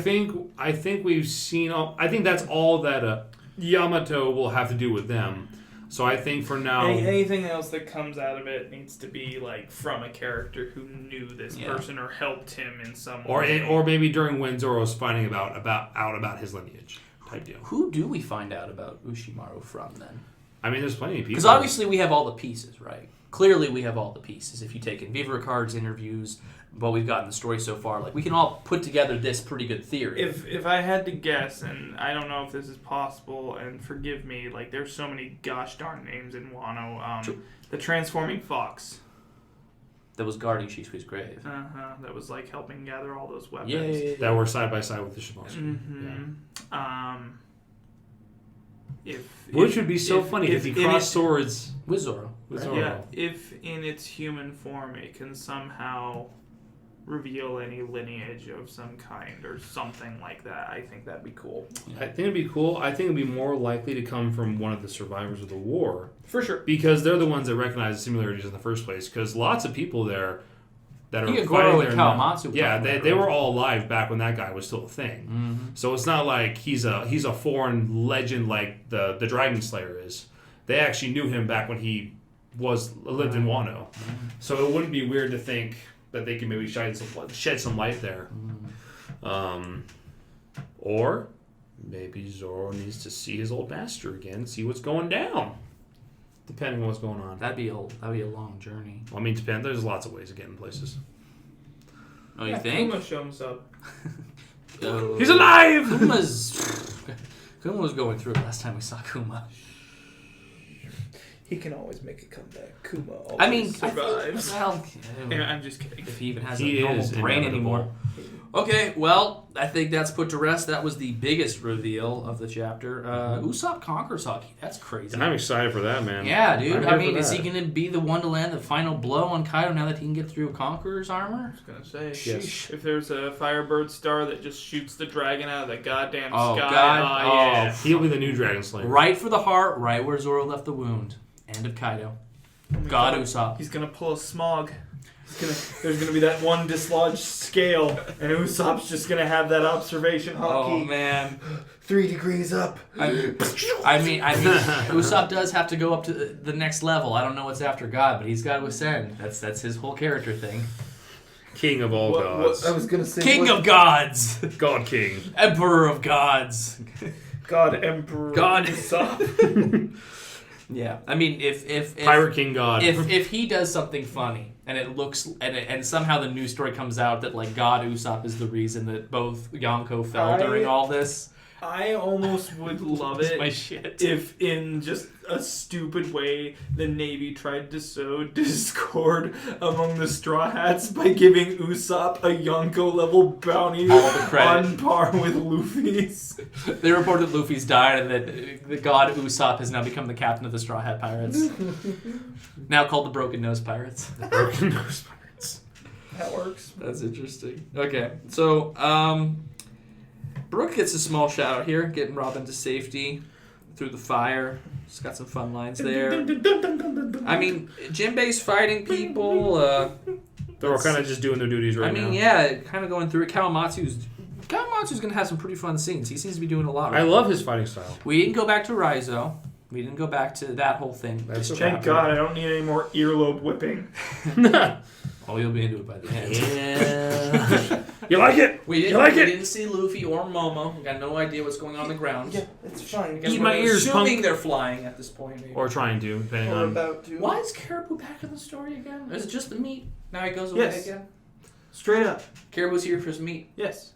think we've seen all. I think that's all that Yamato will have to do with them. So I think for now... Anything else that comes out of it needs to be like from a character who knew this person or helped him in some way. Or maybe during when Zoro's finding about his lineage type deal. Who do we find out about Ushimaru from then? I mean, there's plenty of people. Because obviously we have all the pieces, right? Clearly we have all the pieces. If you take in Viva Ricard's interviews, what we've got in the story so far, like we can all put together this pretty good theory. If I had to guess, and I don't know if this is possible, and forgive me, like there's so many gosh darn names in Wano. The transforming fox. That was guarding Shishui's grave. That was like helping gather all those weapons. Yeah. That were side by side with the Shimazu. Which would be so funny if he crossed swords with Zoro. Yeah, if in its human form it can somehow reveal any lineage of some kind or something like that, I think that'd be cool. I think it'd be cool. I think it'd be more likely to come from one of the survivors of the war. For sure. Because they're the ones that recognize the similarities in the first place. Because lots of people there that are fighting Goro and there Kawamatsu. now, they were all alive back when that guy was still a thing. Mm-hmm. So it's not like he's a foreign legend like the Dragon Slayer is. They actually knew him back when he lived in Wano. Mm-hmm. So it wouldn't be weird to think that they can maybe shed some light there. Or maybe Zoro needs to see his old master again, see what's going down. Depending on what's going on. That'd be a long journey. Well, I mean, depends. There's lots of ways of getting places. Oh, you think? Kuma shows up. He's alive! Kuma was going through it last time we saw Kuma. He can always make a comeback. Kuma always survives. I'm just kidding. If he even has a normal brain anymore. Okay, well, I think that's put to rest. That was the biggest reveal of the chapter. Usopp conquers haki. That's crazy. I'm excited for that, man. Yeah, dude. I mean, is he going to be the one to land the final blow on Kaido now that he can get through Conqueror's armor? I was going to say, yes. If there's a Firebird star that just shoots the dragon out of the goddamn sky, yeah. He'll be the new Dragon Slayer. Right for the heart, right where Zoro left the wound. End of Kaido. God Usopp. He's going to pull a Smog. There's going to be that one dislodged scale, and Usopp's just going to have that observation haki. Oh, man. 3 degrees up. I mean, Usopp does have to go up to the next level. I don't know what's after God, but he's got to ascend. That's his whole character thing. King of all gods. I was going to say... King of gods. God King. Emperor of gods. God Emperor. God Usopp. Yeah, I mean, if Pirate King God, if he does something funny and it looks and somehow the news story comes out that like God Usopp is the reason that both Yonko fell during all this, I almost would love it my shit. If in just a stupid way the Navy tried to sow discord among the Straw Hats by giving Usopp a Yonko level bounty on par with Luffy's. They reported that Luffy's died and that the god Usopp has now become the captain of the Straw Hat Pirates. Now called the Broken Nose Pirates. The Broken Nose Pirates. That works. That's interesting. Okay, so Brook gets a small shout out here, getting Robin to safety through the fire. Just got some fun lines there. I mean, Jinbei's fighting people. They're all kind of just doing their duties right now. I mean, yeah, kind of going through it. Kawamatsu's going to have some pretty fun scenes. He seems to be doing a lot right I love his fighting style. We didn't go back to Raizo. We didn't go back to that whole thing. Thank God I don't need any more earlobe whipping. Oh, you'll be into it by the end. Yeah. You like it? We didn't see Luffy or Momo. We got no idea what's going on the ground. Yeah, it's fine. Eat my ears, assuming punk. They're flying at this point. Maybe. Or trying to, depending on... about to. Why is Caribou back in the story again? Or is it just the meat? Now he goes away again? Straight up. Caribou's here for his meat. Yes.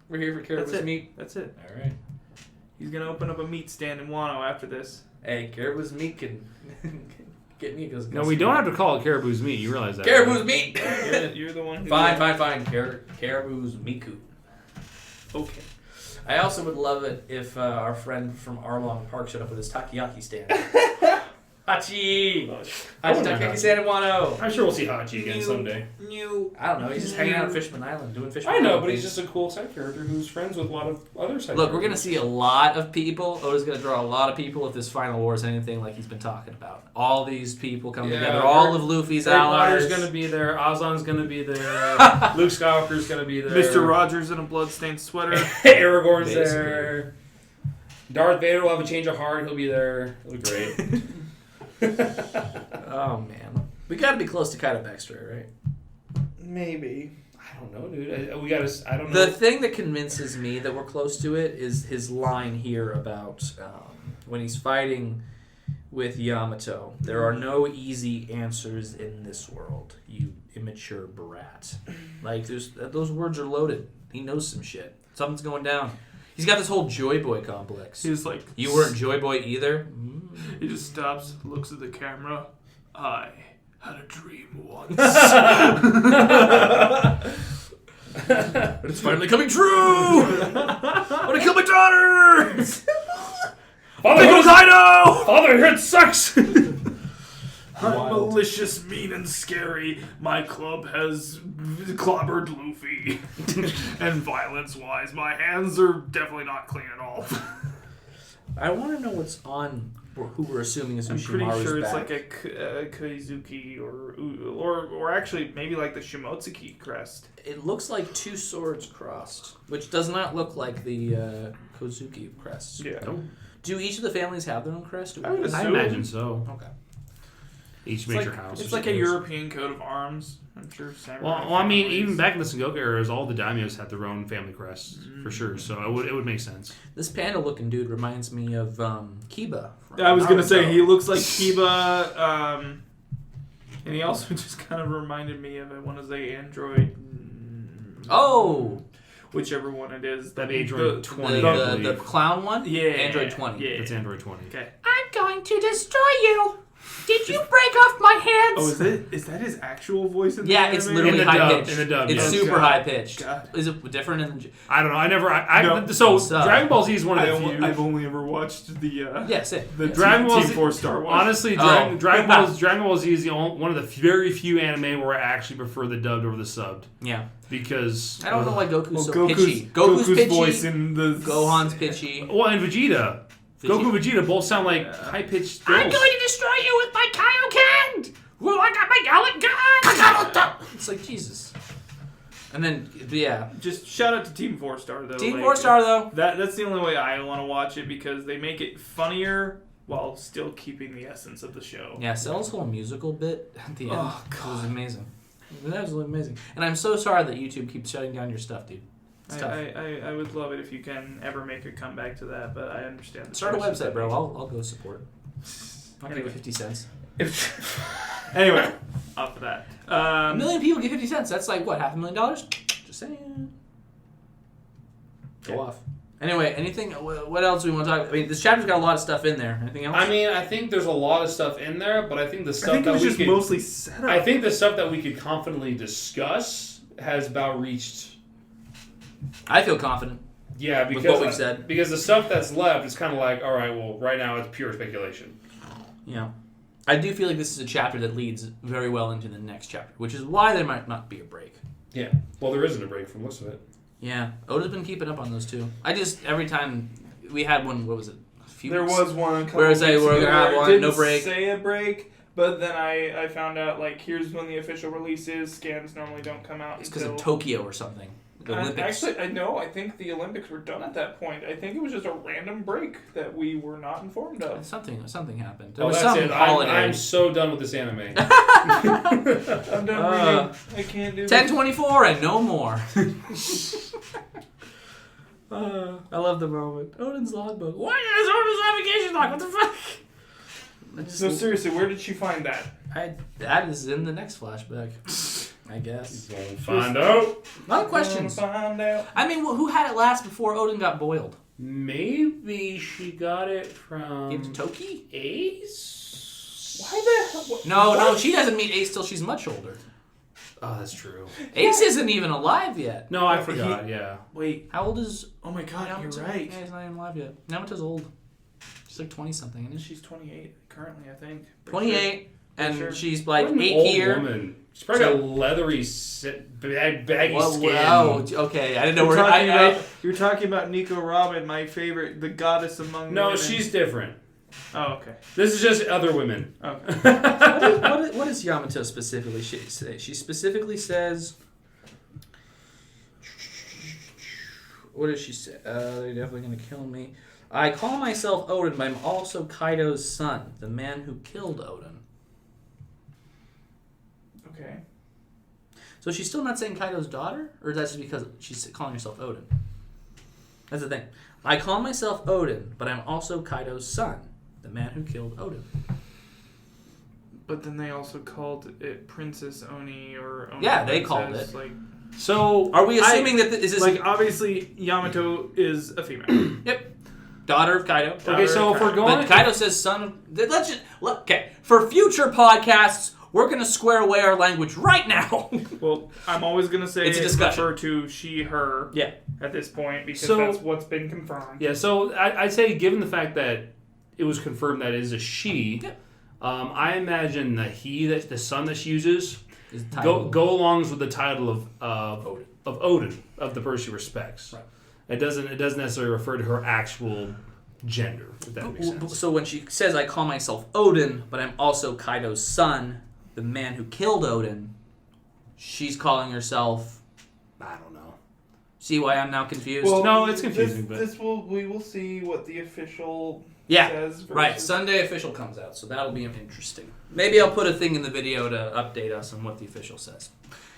We're here for Caribou's meat. That's it. All right. He's going to open up a meat stand in Wano after this. Hey, Caribou's meat can get me. No, we don't have to call it Caribou's meat. You realize that. Caribou's meat! You're the one who... Fine. Caribou's Miku. Okay. I also would love it if our friend from Arlong Park showed up with his takoyaki stand. Hachi! Takoyaki stand in Wano! I'm sure we'll see Hachi again someday. I don't know, he's just hanging out at Fishman Island doing Fishman Island. I know, Island but he's just a cool side character who's friends with a lot of other side Look, characters. we're going to see a lot of people. Oda's going to draw a lot of people if this final war is anything like he's been talking about. All these people coming together, all of Luffy's allies. Potter's going to be there, Ozon's going to be there, Luke Skywalker's going to be there. Mr. Rogers in a bloodstained sweater. Aragorn's there. Darth Vader will have a change of heart, he'll be there. It'll be great. Oh, man. We gotta be close to Kaido backstory, right? Maybe. I don't know, dude. We gotta. I don't know. The thing that convinces me that we're close to it is his line here about when he's fighting with Yamato. There are no easy answers in this world, you immature brat. Like, those words are loaded. He knows some shit. Something's going down. He's got this whole Joy Boy complex. He's like... You weren't Joy Boy either? He just stops, looks at the camera. I had a dream once. It's finally coming true! I want to kill my daughter! Father, Kaido! Fatherhood sucks! I'm malicious, mean, and scary. My club has clobbered Luffy. And violence-wise, my hands are definitely not clean at all. I want to know what's on who we're assuming is Ushimaru's I'm pretty sure it's back. like a Koizuki or actually maybe like the Shimotsuki crest. It looks like two swords crossed, which does not look like the Kozuki crest. Yeah. No. Do each of the families have their own crest? I would I assume. imagine so. Okay. Each It's major like, house. it's like a European coat of arms. I'm sure. Samurai Well, I mean, families. even back in the Sengoku eras, all the daimyos had their own family crests for sure. So it would make sense. This panda-looking dude reminds me of Kiba. From I was gonna say Naruto. he looks like Kiba, and he also just kind of reminded me of I want to say Android. Oh! Whichever one it is. That'd be Android 20, I The believe. clown one? Yeah. Android 20. Yeah. That's Android 20. Okay. I'm going to destroy you! Did you break off my hands? Oh, is that his actual voice in the Yeah, anime? it's literally In the high dub, pitched. in the dub, It's yes. super God. high pitched. God. Is it different in the... I don't know. I never. No. So So- Dragon Ball Z is one of the few. I've only ever watched the Yes, it. the yes. Dragon Ball Team Z- 4-star one. Honestly, Oh. Dragon Ball Z is one of the very few anime where I actually prefer the dubbed over the subbed Yeah. because I don't know why Goku's Well, so pitchy. Goku's pitchy. voice in the Gohan's pitchy. Well, and Vegeta. Goku and Vegeta both sound like high pitched girls. I'm going to destroy you with my Kaioken! Well, I got my gallant gun! It's like, Jesus. And then, yeah. Just shout out to Team 4-star though. Team like, 4-star, though. That's the only way I want to watch it because they make it funnier while still keeping the essence of the show. Yeah, Cell's whole musical bit at the end Oh, was amazing. It was absolutely amazing. And I'm so sorry that YouTube keeps shutting down your stuff, dude. It's tough. I would love it if you can ever make a comeback to that, but I understand. The Start a choices website, that bro. they- I'll go support. I'll give you Anyway. 50 cents. Anyway, off of that. A million people get 50 cents. That's like, what, $500,000? Just saying. Go off. Anyway, anything, what else do we want to talk about? I mean, this chapter's got a lot of stuff in there. Anything else? I mean, I think there's a lot of stuff in there, but I think the I stuff think it that was we just could, mostly setup. I think the stuff that we could confidently discuss has about reached. I feel confident. Yeah, With because what we've said. because the stuff that's left is kind of like, all right, well, right now it's pure speculation. Yeah. I do feel like this is a chapter that leads very well into the next chapter, which is why there might not be a break. Yeah. Well, there isn't a break from the looks of it. Yeah. Oda's been keeping up on those too. I just, every time we had one, what was it? A few There weeks? was one. A couple Where it's like, weeks we're ago gonna have where it one, didn't no break. Say a break, but then I found out like here's when the official release is. Scans normally don't come out It's because until of Tokyo or something. The Olympics. Actually, I know. I think the Olympics were done at that point. I think it was just a random break that we were not informed of. Something happened. There Oh, was that's some it. holiday. I'm so done with this anime. I'm done reading. I can't do 10:24 and no more. I love the moment. Oden's logbook. Why is Oden's navigation log? What the fuck? So seriously, where did she find that? That is in the next flashback, I guess. We'll find out. A lot of questions. Find out. I mean, who had it last before Oden got boiled? Maybe she got it from Into Toki? Ace? Why the hell? No, she doesn't meet Ace till she's much older. Oh, that's true. Ace isn't even alive yet. No, I forgot. Yeah. Wait. How old is Oh my God, Yamato? you're right. Yeah, he's not even alive yet. Yamato's old. She's like 20-something, isn't she? She's 28 currently, I think. 28, and sure. she's like What an 8 old here. woman. She's probably So- got leathery, baggy Whoa, skin. wow, okay. I didn't know You're where talking, you're talking about Nico Robin, my favorite, the goddess among No, women. she's different. Oh, okay. This is just other women. Okay. what does Yamato specifically say? She specifically says... What does she say? They're definitely going to kill me. I call myself Oden, but I'm also Kaido's son, the man who killed Oden. Okay. So she's still not saying Kaido's daughter? Or is that just because she's calling herself Oden? That's the thing. I call myself Oden, but I'm also Kaido's son, the man who killed Oden. But then they also called it Princess Oni or Oni Yeah, they Princess, called it. Like, So are we assuming that is this like obviously Yamato is a female? Yep. Daughter of Kaido. okay? So if we're going, But Kaido says son of... Let's just... Okay. For future podcasts, we're going to square away our language right now. Well, I'm always gonna say It's a discussion. refer to she, her. Yeah. At this point, because So- that's what's been confirmed. yeah. So I'd say, given the fact that it was confirmed that it is a she, Yeah. I imagine that the son that she uses Is the title. go alongs with the title of Oden. Oden, of the person she respects. Right. It doesn't necessarily refer to her actual gender, if that makes sense. So when she says, I call myself Oden, but I'm also Kaido's son, the man who killed Oden, she's calling herself... I don't know. See why I'm now confused? Well, No, it's confusing, but- we will see what the official yeah, says. right. versus- Sunday official comes out, so that'll be interesting. Maybe I'll put a thing in the video to update us on what the official says.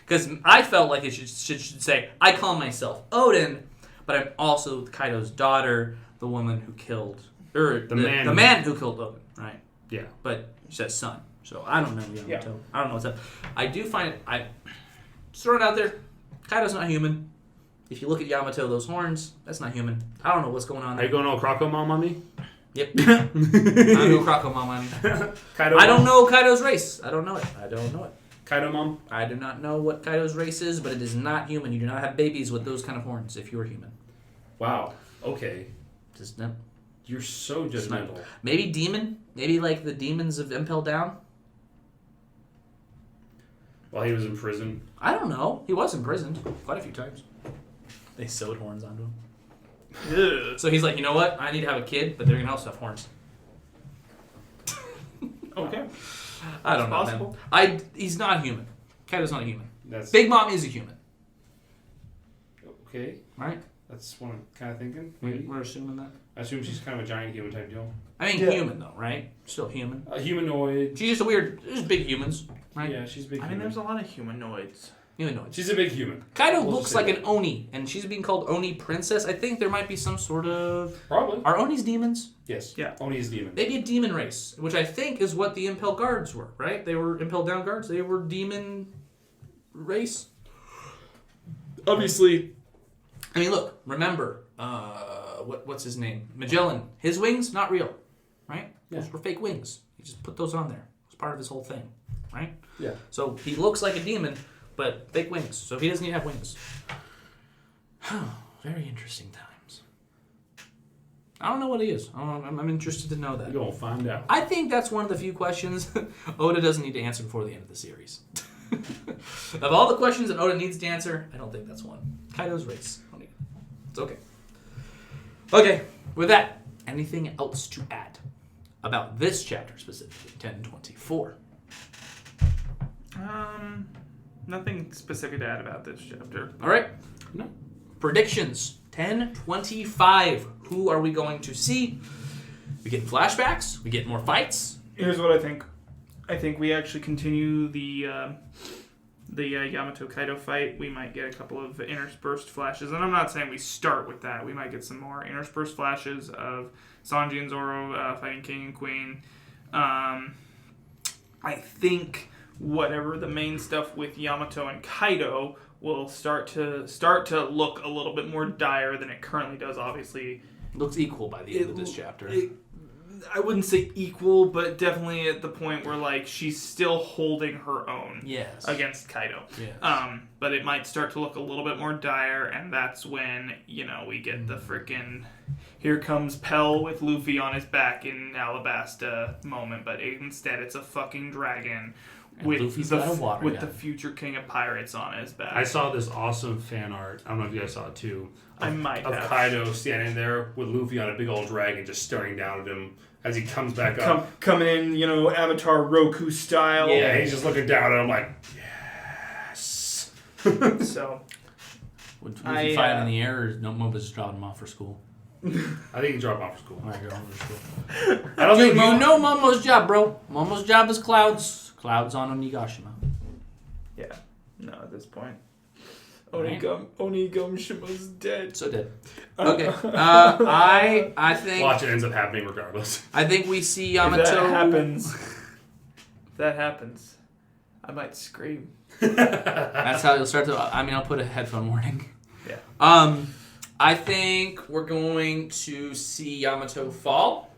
Because I felt like it should say, I call myself Oden, but I'm also Kaido's daughter, the woman who killed... Or the man who killed Oden, right? Yeah. But she says son. So I don't know Yamato. Yeah. I don't know what's up. I do find just throw it out there. Kaido's not human. If you look at Yamato, those horns, that's not human. I don't know what's going on Are there. you going all Croco Mom on me? Yep. I don't know Croco Mom. Kaido I don't Mom? know Kaido's race. I don't know it. Kaido Mom? I do not know what Kaido's race is, but it is not human. You do not have babies with those kind of horns if you were human. Wow. Okay. Just not. You're so judgmental. Maybe demon? Maybe like the demons of Impel Down? While he was in prison. I don't know. He was imprisoned quite a few times. They sewed horns onto him. Ugh. So he's like, you know what? I need to have a kid, but they're going to also have horns. Okay. I don't know, possible. man. He's not human. Kaido's not a human. That's Big Mom is a human, okay. right? That's what I'm kind of thinking. Maybe. We're assuming that. I assume she's kind of a giant human type deal. I mean, Yeah. human though, right? Still human. A humanoid. She's just a weird. There's big humans, right? Yeah, she's a big I mean, human. there's a lot of humanoids. Humanoids. She's a big human. Kaido We'll looks just like say an Oni, and she's being called Oni Princess. I think there might be some sort of. Probably. Are Onis demons? Yes. Yeah. Oni is demon. Maybe a demon race, which I think is what the Impel Guards were, right? They were Impel Down Guards. They were demon race. Obviously. I mean, look. Remember, what's his name? Magellan. His wings, not real, right? Yeah. Those were fake wings. He just put those on there. It's part of his whole thing, right? Yeah. So he looks like a demon, but fake wings. So he doesn't need to have wings. Very interesting times. I don't know what he is. I'm interested to know that. You're going to find out. I think that's one of the few questions Oda doesn't need to answer before the end of the series. Of all the questions that Oda needs to answer, I don't think that's one. Kaido's race. It's okay. Okay, with that, anything else to add about this chapter specifically, 1024? Nothing specific to add about this chapter. All right. No. Predictions. 1025. Who are we going to see? We get flashbacks. We get more fights. Here's what I think. I think we actually continue the Yamato Kaido fight. We might get a couple of interspersed flashes, and I'm not saying we start with that. We might get some more interspersed flashes of Sanji and Zoro fighting King and Queen. I think whatever the main stuff with Yamato and Kaido will start to look a little bit more dire than it currently does. Obviously, Looks equal by the end of this chapter. I wouldn't say equal, but definitely at the point where like she's still holding her own Yes. against Kaido. Yes. But it might start to look a little bit more dire, and that's when, we get the frickin' here comes Pell with Luffy on his back in Alabasta moment, but instead it's a fucking dragon And with Luffy's got a water with gun. the future king of pirates on his back. I saw this awesome fan art. I don't know if you guys saw it too. I might of have. Kaido standing there with Luffy on a big old dragon, just staring down at him as he comes back up. Coming in, Avatar Roku style. Yeah, he's just looking down at him like, yes. So Would Luffy fight him in the air, or no, Moba's just dropping him off for school? I think you drop off for school. All right, go off for school. I don't think You know Momo's job, bro. Momo's job is clouds. Clouds on Onigashima. Yeah. No, at this point. Onigashima's dead. So dead. Okay. I think. Watch it ends up happening regardless. I think we see Yamato. If that happens, I might scream. That's how you'll start to. I'll put a headphone warning. Yeah. I think we're going to see Yamato fall,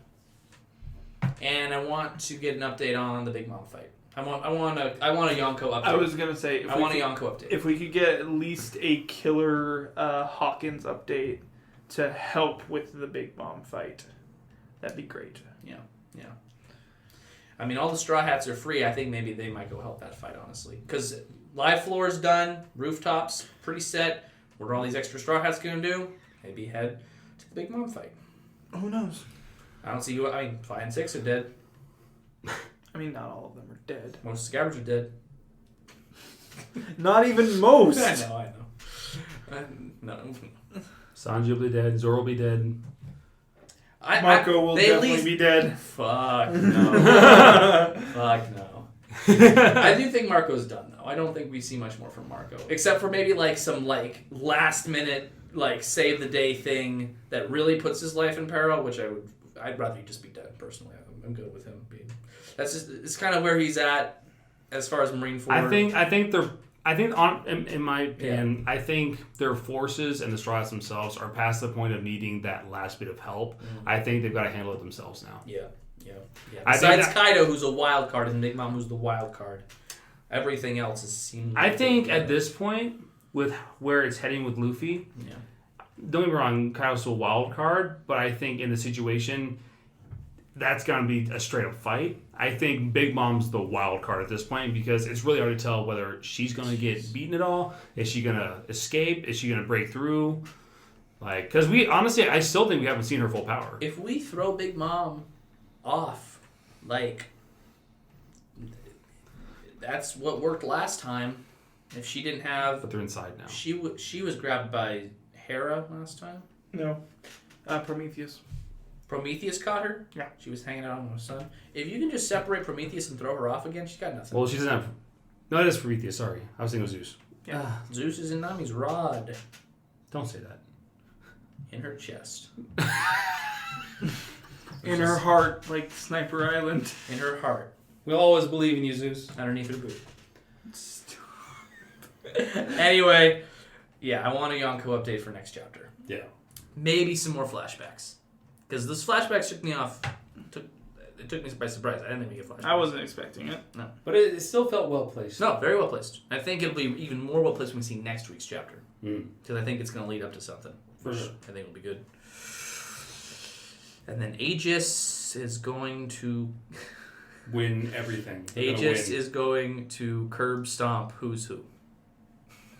and I want to get an update on the Big Mom fight. I want a Yonko update. I was gonna say I want a Yonko update. If we could get at least a killer Hawkins update to help with the Big Mom fight, that'd be great. Yeah. All the Straw Hats are free. I think maybe they might go help that fight, honestly, because live floor is done, rooftops pretty set. What are all these extra Straw Hats gonna do? Maybe head to the Big Mom fight. Who knows? I don't see you. 5 and 6 are dead. Not all of them are dead. Most scabbards are dead. Not even most. I know. No. Sanji will be dead. Zoro will be dead. Marco will definitely be dead. Fuck no. Fuck no. I do think Marco's done, though. I don't think we see much more from Marco. Except for maybe some last minute save the day thing that really puts his life in peril, which I'd rather he just be dead, personally. I'm good with him being... It's kind of where he's at as far as Marineford. In my opinion, I think their forces and the Straw Hats themselves are past the point of needing that last bit of help. Mm-hmm. I think they've got to handle it themselves now. Yeah. Besides Kaido, who's a wild card, and Big Mom, who's the wild card. Everything else is seeming... I think at this point, with where it's heading with Luffy, don't get me wrong, Kaido's a wild card, but I think in the situation... that's going to be a straight-up fight. I think Big Mom's the wild card at this point because it's really hard to tell whether she's going to get beaten at all. Is she going to escape? Is she going to break through? Because I still think we haven't seen her full power. If we throw Big Mom off, that's what worked last time. If she didn't have... But they're inside now. She was grabbed by Hera last time? No. Prometheus. Prometheus caught her? Yeah. She was hanging out on her son. If you can just separate Prometheus and throw her off again, she's got nothing. Well, she doesn't have... No, it is Prometheus, sorry. I was thinking of Zeus. Yeah. Zeus is in Nami's rod. Don't say that. In her chest. In her heart, like Sniper Island. In her heart. We'll always believe in you, Zeus. Underneath her boot. Anyway, I want a Yonko update for next chapter. Yeah. Maybe some more flashbacks. Because those flashbacks took me off. It took me by surprise. I didn't think we get flashbacks. I wasn't expecting it. No. But it still felt well placed. No, very well placed. I think it'll be even more well placed when we see next week's chapter. Because I think it's going to lead up to something. For sure. I think it'll be good. And then Aegis is going to... win everything. Aegis is going to curb stomp who's who.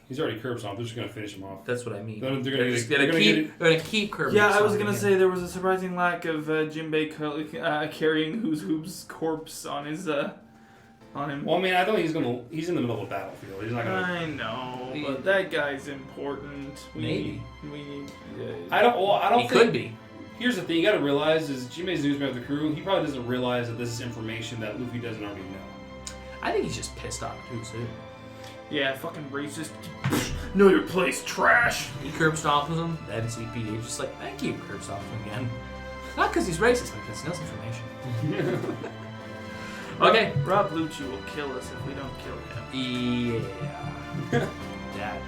He's already curb stomped. They're just going to finish him off. That's what I mean. They're going to keep curbing. Yeah, I was going to say there was a surprising lack of Jinbei carrying Who's corpse on his on him. Well, I thought he's in the middle of a battlefield. He's not going to... I know, but that guy's important. Maybe. We need... I don't He think... could be. Here's the thing you got to realize is Jinbei's newsman of the crew, he probably doesn't realize that this is information that Luffy doesn't already know. I think he's just pissed off at who's who. Yeah, fucking racist. Know your place, trash. He curb stomps him. That is CPD. Just like, thank you, curb stomps him again. Not because he's racist, but because he knows information. Okay. Rob Lucci will kill us if we don't kill him. Yeah. That.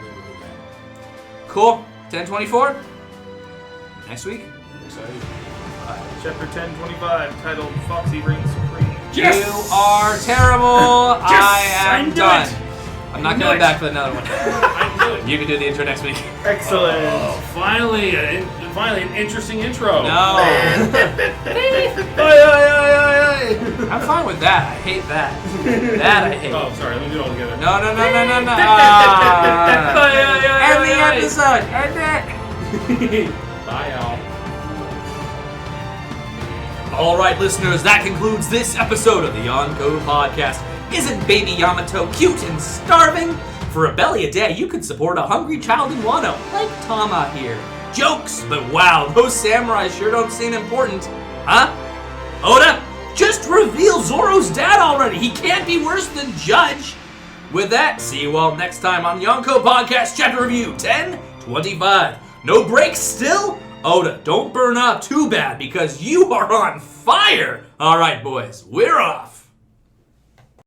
Literally that. Cool. 10:24. Next week. Excited. Chapter 1025, titled Foxy Reigns Supreme. Yes! You are terrible. Yes! I am done. I'm not coming Nice. back for another one. I knew it. You can do the intro next week. Excellent. Oh, finally an interesting intro. No. I'm fine with that. I hate that. That I hate. Oh, sorry. Let me do it all together. No. End the episode. End it. Bye, y'all. All right, listeners, that concludes this episode of the Yonko Podcast. Isn't baby Yamato cute and starving? For a belly a day, you could support a hungry child in Wano, like Tama here. jokes, but wow, those samurai sure don't seem important. Huh? Oda, just reveal Zoro's dad already. He can't be worse than Judge. With that, see you all next time on Yonko Podcast Chapter Review 1025. No breaks still? Oda, don't burn up too bad because you are on fire. All right, boys, we're off.